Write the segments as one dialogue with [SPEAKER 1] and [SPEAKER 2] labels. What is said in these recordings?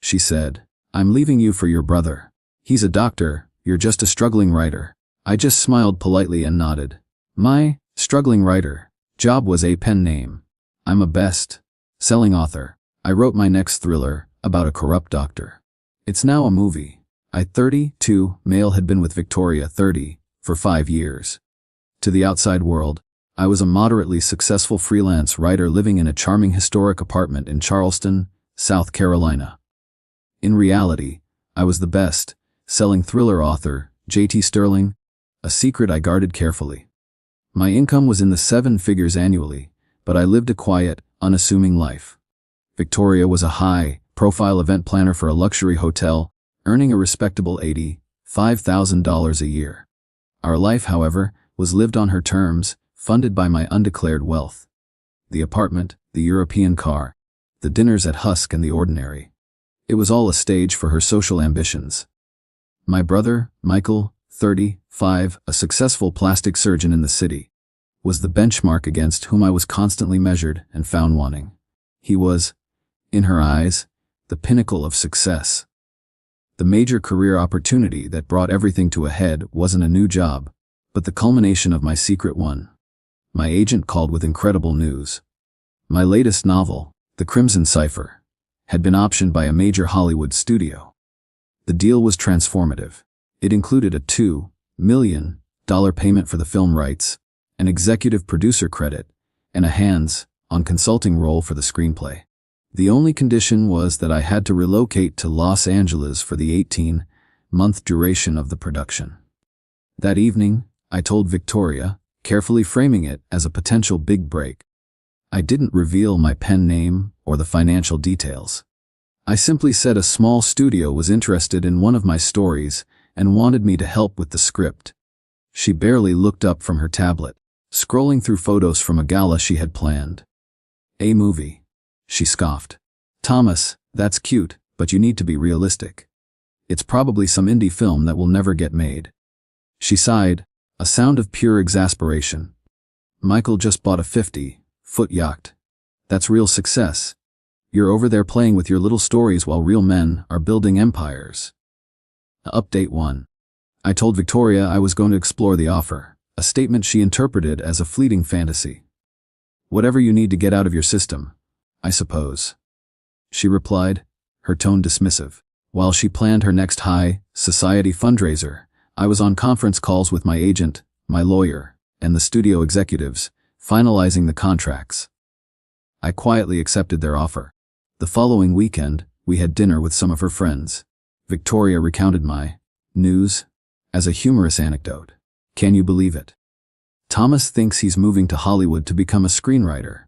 [SPEAKER 1] she said. "I'm leaving you for your brother. He's a doctor, you're just a struggling writer." I just smiled politely and nodded. My struggling writer job was a pen name. I'm a best-selling author. I wrote my next thriller about a corrupt doctor. It's now a movie. I, 32, male, had been with Victoria, 30, for 5 years. To the outside world, I was a moderately successful freelance writer living in a charming historic apartment in Charleston, South Carolina. In reality, I was the best-selling thriller author, J.T. Sterling, a secret I guarded carefully. My income was in the 7 figures annually, but I lived a quiet, unassuming life. Victoria was a high-profile event planner for a luxury hotel, earning a respectable $85,000 a year. Our life, however, was lived on her terms, funded by my undeclared wealth. The apartment, the European car, the dinners at Husk and the Ordinary. It was all a stage for her social ambitions. My brother, Michael, 35, a successful plastic surgeon in the city, was the benchmark against whom I was constantly measured and found wanting. He was, in her eyes, the pinnacle of success. The major career opportunity that brought everything to a head wasn't a new job, but the culmination of my secret one. My agent called with incredible news. My latest novel, The Crimson Cipher, had been optioned by a major Hollywood studio. The deal was transformative. It included a $2 million payment for the film rights, an executive producer credit, and a hands-on consulting role for the screenplay. The only condition was that I had to relocate to Los Angeles for the 18-month duration of the production. That evening, I told Victoria, carefully framing it as a potential big break. I didn't reveal my pen name or the financial details. I simply said a small studio was interested in one of my stories and wanted me to help with the script. She barely looked up from her tablet, scrolling through photos from a gala she had planned. "A movie," she scoffed. "Thomas, that's cute, but you need to be realistic. It's probably some indie film that will never get made." She sighed, a sound of pure exasperation. "Michael just bought a 50-foot yacht. That's real success. You're over there playing with your little stories while real men are building empires." Update 1. I told Victoria I was going to explore the offer, a statement she interpreted as a fleeting fantasy. "Whatever you need to get out of your system, I suppose," she replied, her tone dismissive. While she planned her next high-society fundraiser, I was on conference calls with my agent, my lawyer, and the studio executives, finalizing the contracts. I quietly accepted their offer. The following weekend, we had dinner with some of her friends. Victoria recounted my news as a humorous anecdote. "Can you believe it? Thomas thinks he's moving to Hollywood to become a screenwriter,"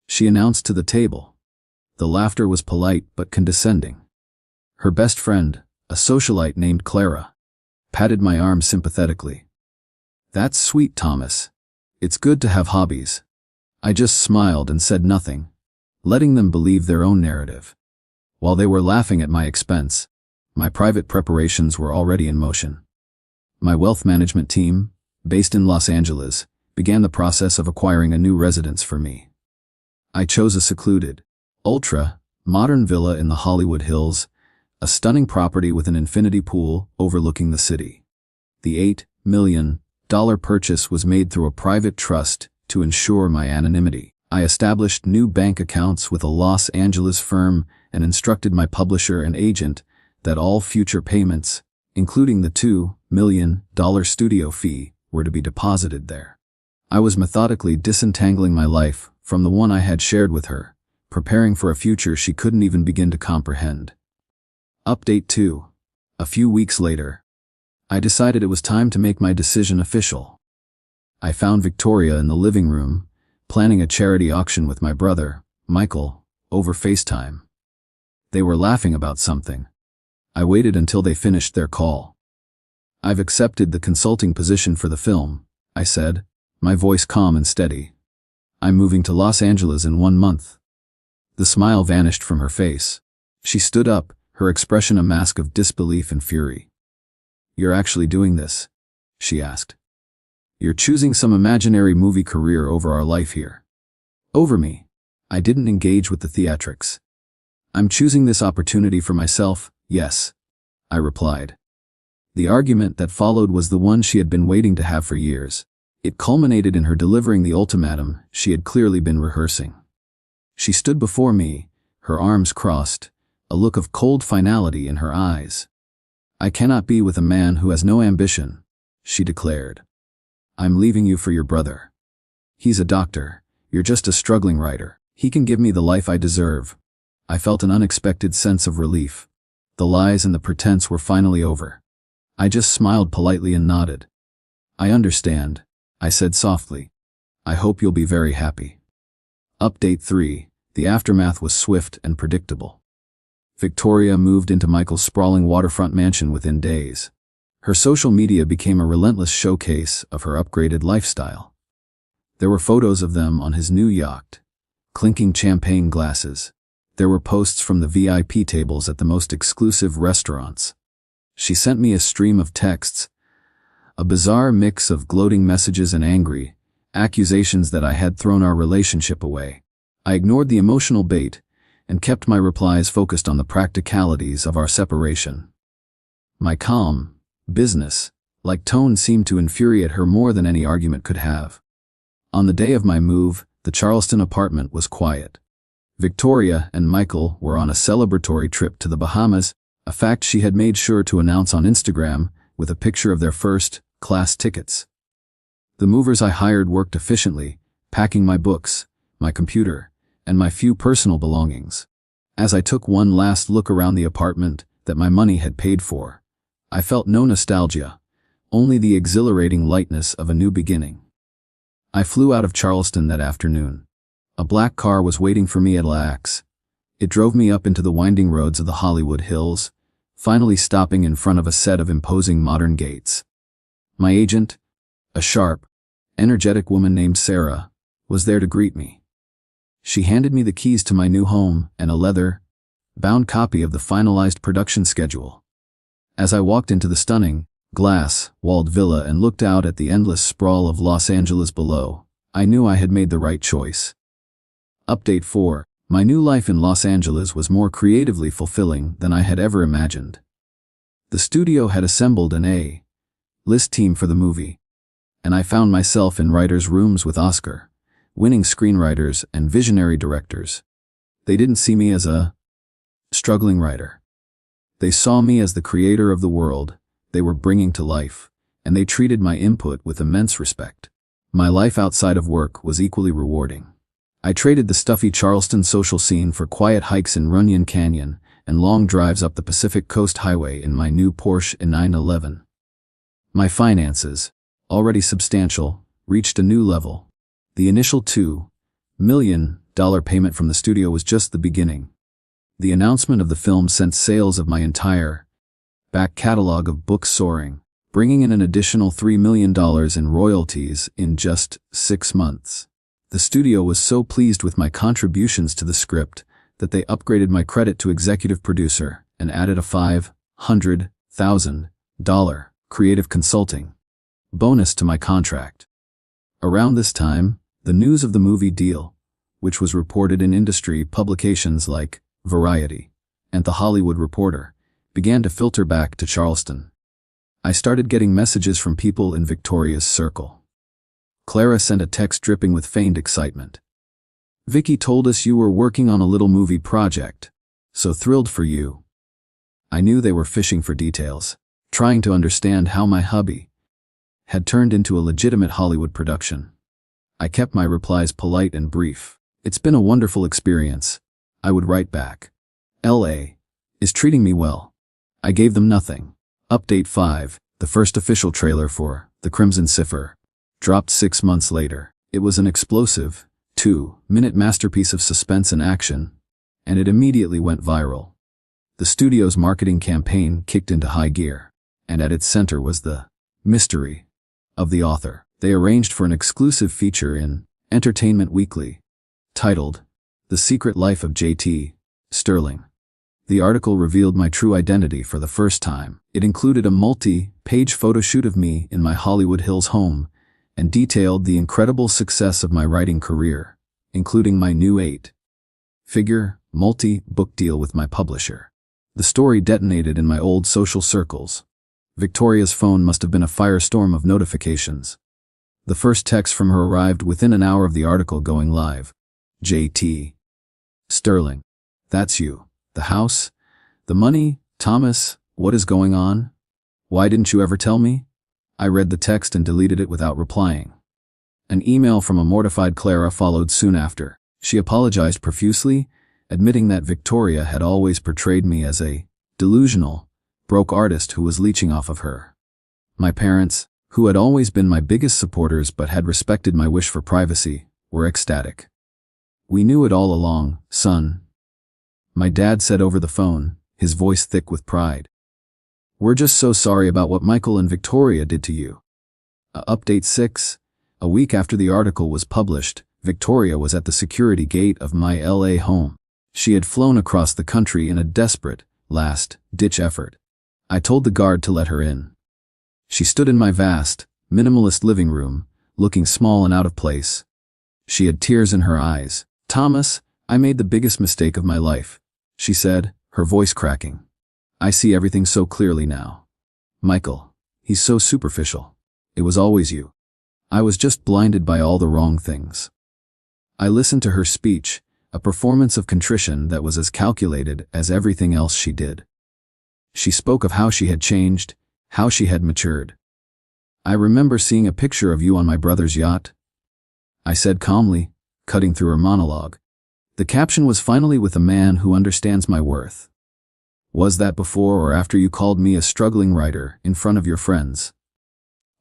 [SPEAKER 1] she announced to the table. The laughter was polite but condescending. Her best friend, a socialite named Clara, patted my arm sympathetically. "That's sweet, Thomas. It's good to have hobbies." I just smiled and said nothing, letting them believe their own narrative. While they were laughing at my expense, my private preparations were already in motion. My wealth management team, based in Los Angeles, began the process of acquiring a new residence for me. I chose a secluded, ultra-modern villa in the Hollywood Hills, a stunning property with an infinity pool overlooking the city. The $8 million purchase was made through a private trust to ensure my anonymity. I established new bank accounts with a Los Angeles firm and instructed my publisher and agent that all future payments, including the $2 million studio fee, were to be deposited there. I was methodically disentangling my life from the one I had shared with her, preparing for a future she couldn't even begin to comprehend. Update 2. A few weeks later, I decided it was time to make my decision official. I found Victoria in the living room, planning a charity auction with my brother, Michael, over FaceTime. They were laughing about something. I waited until they finished their call. "I've accepted the consulting position for the film," I said, my voice calm and steady. "I'm moving to Los Angeles in 1 month." The smile vanished from her face. She stood up, her expression a mask of disbelief and fury. "You're actually doing this?" she asked. "You're choosing some imaginary movie career over our life here." "Over me." I didn't engage with the theatrics. I'm choosing this opportunity for myself, yes, I replied. The argument that followed was the one she had been waiting to have for years. It culminated in her delivering the ultimatum she had clearly been rehearsing. She stood before me, her arms crossed, a look of cold finality in her eyes. I cannot be with a man who has no ambition, she declared. I'm leaving you for your brother. He's a doctor, you're just a struggling writer. He can give me the life I deserve. I felt an unexpected sense of relief. The lies and the pretense were finally over. I just smiled politely and nodded. I understand, I said softly. I hope you'll be very happy. Update 3. The aftermath was swift and predictable. Victoria moved into Michael's sprawling waterfront mansion within days. Her social media became a relentless showcase of her upgraded lifestyle. There were photos of them on his new yacht, clinking champagne glasses. There were posts from the VIP tables at the most exclusive restaurants. She sent me a stream of texts, a bizarre mix of gloating messages and angry accusations that I had thrown our relationship away. I ignored the emotional bait and kept my replies focused on the practicalities of our separation. My calm, business-like tone seemed to infuriate her more than any argument could have. On the day of my move, the Charleston apartment was quiet. Victoria and Michael were on a celebratory trip to the Bahamas, a fact she had made sure to announce on Instagram with a picture of their first-class tickets. The movers I hired worked efficiently, packing my books, my computer, and my few personal belongings. As I took one last look around the apartment that my money had paid for, I felt no nostalgia, only the exhilarating lightness of a new beginning. I flew out of Charleston that afternoon. A black car was waiting for me at LAX. It drove me up into the winding roads of the Hollywood Hills, finally stopping in front of a set of imposing modern gates. My agent, a sharp, energetic woman named Sarah, was there to greet me. She handed me the keys to my new home and a leather-bound copy of the finalized production schedule. As I walked into the stunning, glass-walled villa and looked out at the endless sprawl of Los Angeles below, I knew I had made the right choice. Update 4. My new life in Los Angeles was more creatively fulfilling than I had ever imagined. The studio had assembled an A-list team for the movie, and I found myself in writers' rooms with Oscar-winning screenwriters and visionary directors. They didn't see me as a struggling writer. They saw me as the creator of the world they were bringing to life, and they treated my input with immense respect. My life outside of work was equally rewarding. I traded the stuffy Charleston social scene for quiet hikes in Runyon Canyon and long drives up the Pacific Coast Highway in my new Porsche 911. My finances, already substantial, reached a new level. The initial $2 million payment from the studio was just the beginning. The announcement of the film sent sales of my entire back catalog of books soaring, bringing in an additional $3 million in royalties in just 6 months. The studio was so pleased with my contributions to the script that they upgraded my credit to executive producer and added a $500,000 creative consulting bonus to my contract. Around this time, the news of the movie deal, which was reported in industry publications like Variety and The Hollywood Reporter, began to filter back to Charleston. I started getting messages from people in Victoria's circle. Clara sent a text dripping with feigned excitement. "Vicky told us you were working on a little movie project. So thrilled for you." I knew they were fishing for details, trying to understand how my hubby had turned into a legitimate Hollywood production. I kept my replies polite and brief. "It's been a wonderful experience," I would write back. "LA is treating me well." I gave them nothing. Update 5. The first official trailer for The Crimson Cipher dropped 6 months later. It was an explosive, 2-minute masterpiece of suspense and action, and it immediately went viral. The studio's marketing campaign kicked into high gear, and at its center was the mystery of the author. They arranged for an exclusive feature in Entertainment Weekly, titled The Secret Life of J.T. Sterling. The article revealed my true identity for the first time. It included a multi-page photo shoot of me in my Hollywood Hills home and detailed the incredible success of my writing career, including my new 8-figure multi-book deal with my publisher. The story detonated in my old social circles. Victoria's phone must have been a firestorm of notifications. The first text from her arrived within an hour of the article going live. JT. Sterling. That's you. The house? The money? Thomas, what is going on? Why didn't you ever tell me? I read the text and deleted it without replying. An email from a mortified Clara followed soon after. She apologized profusely, admitting that Victoria had always portrayed me as a delusional, broke artist who was leeching off of her. My parents, who had always been my biggest supporters but had respected my wish for privacy, were ecstatic. We knew it all along, son. My dad said over the phone, his voice thick with pride. We're just so sorry about what Michael and Victoria did to you. Update 6. A week after the article was published, Victoria was at the security gate of my LA home. She had flown across the country in a desperate, last-ditch effort. I told the guard to let her in. She stood in my vast, minimalist living room, looking small and out of place. She had tears in her eyes. Thomas, I made the biggest mistake of my life, she said, her voice cracking. I see everything so clearly now. Michael, he's so superficial. It was always you. I was just blinded by all the wrong things. I listened to her speech, a performance of contrition that was as calculated as everything else she did. She spoke of how she had changed, how she had matured. I remember seeing a picture of you on my brother's yacht, I said calmly, cutting through her monologue. The caption was finally with a man who understands my worth. Was that before or after you called me a struggling writer in front of your friends?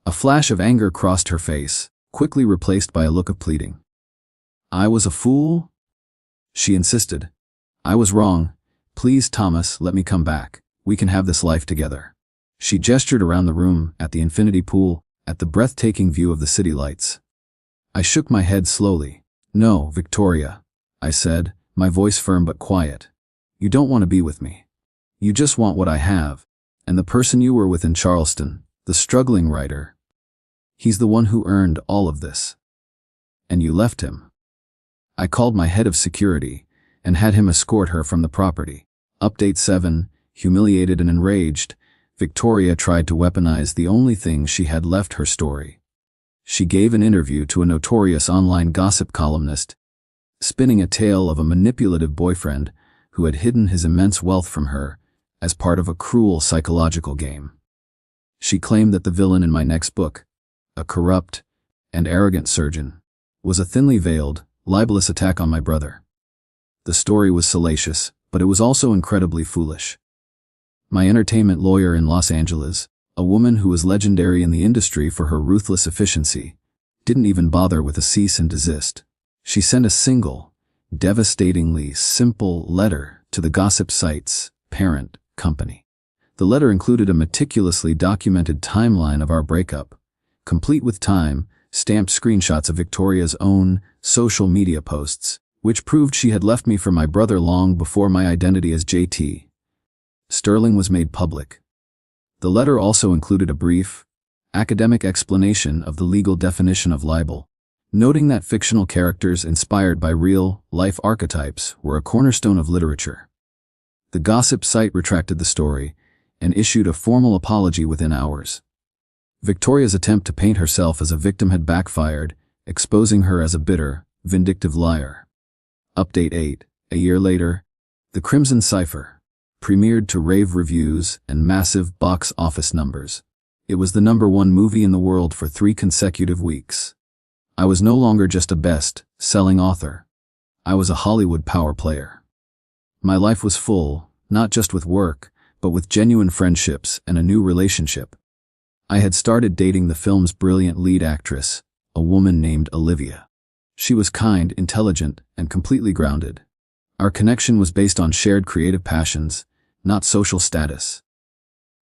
[SPEAKER 1] A flash of anger crossed her face, quickly replaced by a look of pleading. I was a fool? She insisted. I was wrong. Please, Thomas, let me come back. We can have this life together. She gestured around the room, at the infinity pool, at the breathtaking view of the city lights. I shook my head slowly. No, Victoria, I said, my voice firm but quiet. You don't want to be with me. You just want what I have, and the person you were with in Charleston, the struggling writer. He's the one who earned all of this. And you left him. I called my head of security and had him escort her from the property. Update 7. Humiliated and enraged, Victoria tried to weaponize the only thing she had left her story. She gave an interview to a notorious online gossip columnist, spinning a tale of a manipulative boyfriend who had hidden his immense wealth from her as part of a cruel psychological game. She claimed that the villain in my next book, a corrupt and arrogant surgeon, was a thinly veiled, libelous attack on my brother. The story was salacious, but it was also incredibly foolish. My entertainment lawyer in Los Angeles, a woman who was legendary in the industry for her ruthless efficiency, didn't even bother with a cease and desist. She sent a single, devastatingly simple letter to the gossip site's parent company. The letter included a meticulously documented timeline of our breakup, complete with time-stamped screenshots of Victoria's own social media posts, which proved she had left me for my brother long before my identity as JT. Sterling was made public. The letter also included a brief, academic explanation of the legal definition of libel, noting that fictional characters inspired by real-life archetypes were a cornerstone of literature. The gossip site retracted the story and issued a formal apology within hours. Victoria's attempt to paint herself as a victim had backfired, exposing her as a bitter, vindictive liar. Update 8. A year later, The Crimson Cipher premiered to rave reviews and massive box office numbers. It was the #1 movie in the world for 3 consecutive weeks. I was no longer just a best-selling author. I was a Hollywood power player. My life was full, not just with work, but with genuine friendships and a new relationship. I had started dating the film's brilliant lead actress, a woman named Olivia. She was kind, intelligent, and completely grounded. Our connection was based on shared creative passions, not social status.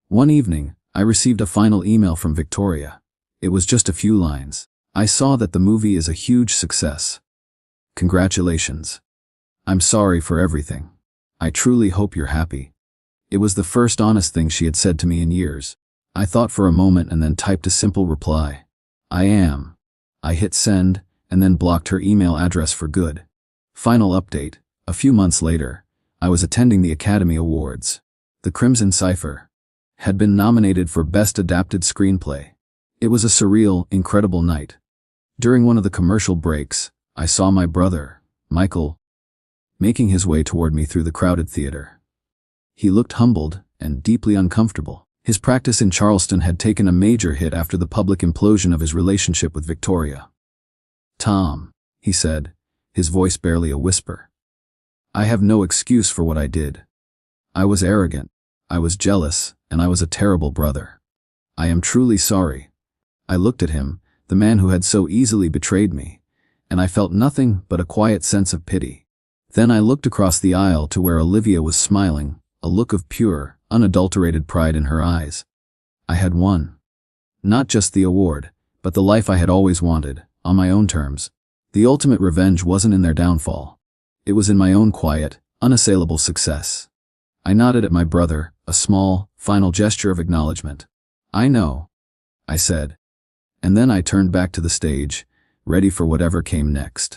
[SPEAKER 1] One evening, I received a final email from Victoria. It was just a few lines. I saw that the movie is a huge success. Congratulations. I'm sorry for everything. I truly hope you're happy. It was the first honest thing she had said to me in years. I thought for a moment and then typed a simple reply. I am. I hit send and then blocked her email address for good. Final update. A few months later, I was attending the Academy Awards. The Crimson Cipher had been nominated for Best Adapted Screenplay. It was a surreal, incredible night. During one of the commercial breaks, I saw my brother, Michael, making his way toward me through the crowded theater. He looked humbled and deeply uncomfortable. His practice in Charleston had taken a major hit after the public implosion of his relationship with Victoria. "Tom," he said, his voice barely a whisper. "I have no excuse for what I did. I was arrogant, I was jealous, and I was a terrible brother. I am truly sorry." I looked at him, the man who had so easily betrayed me, and I felt nothing but a quiet sense of pity. Then I looked across the aisle to where Olivia was smiling, a look of pure, unadulterated pride in her eyes. I had won. Not just the award, but the life I had always wanted, on my own terms. The ultimate revenge wasn't in their downfall. It was in my own quiet, unassailable success. I nodded at my brother, a small, final gesture of acknowledgement. "I know," I said. And then I turned back to the stage, ready for whatever came next.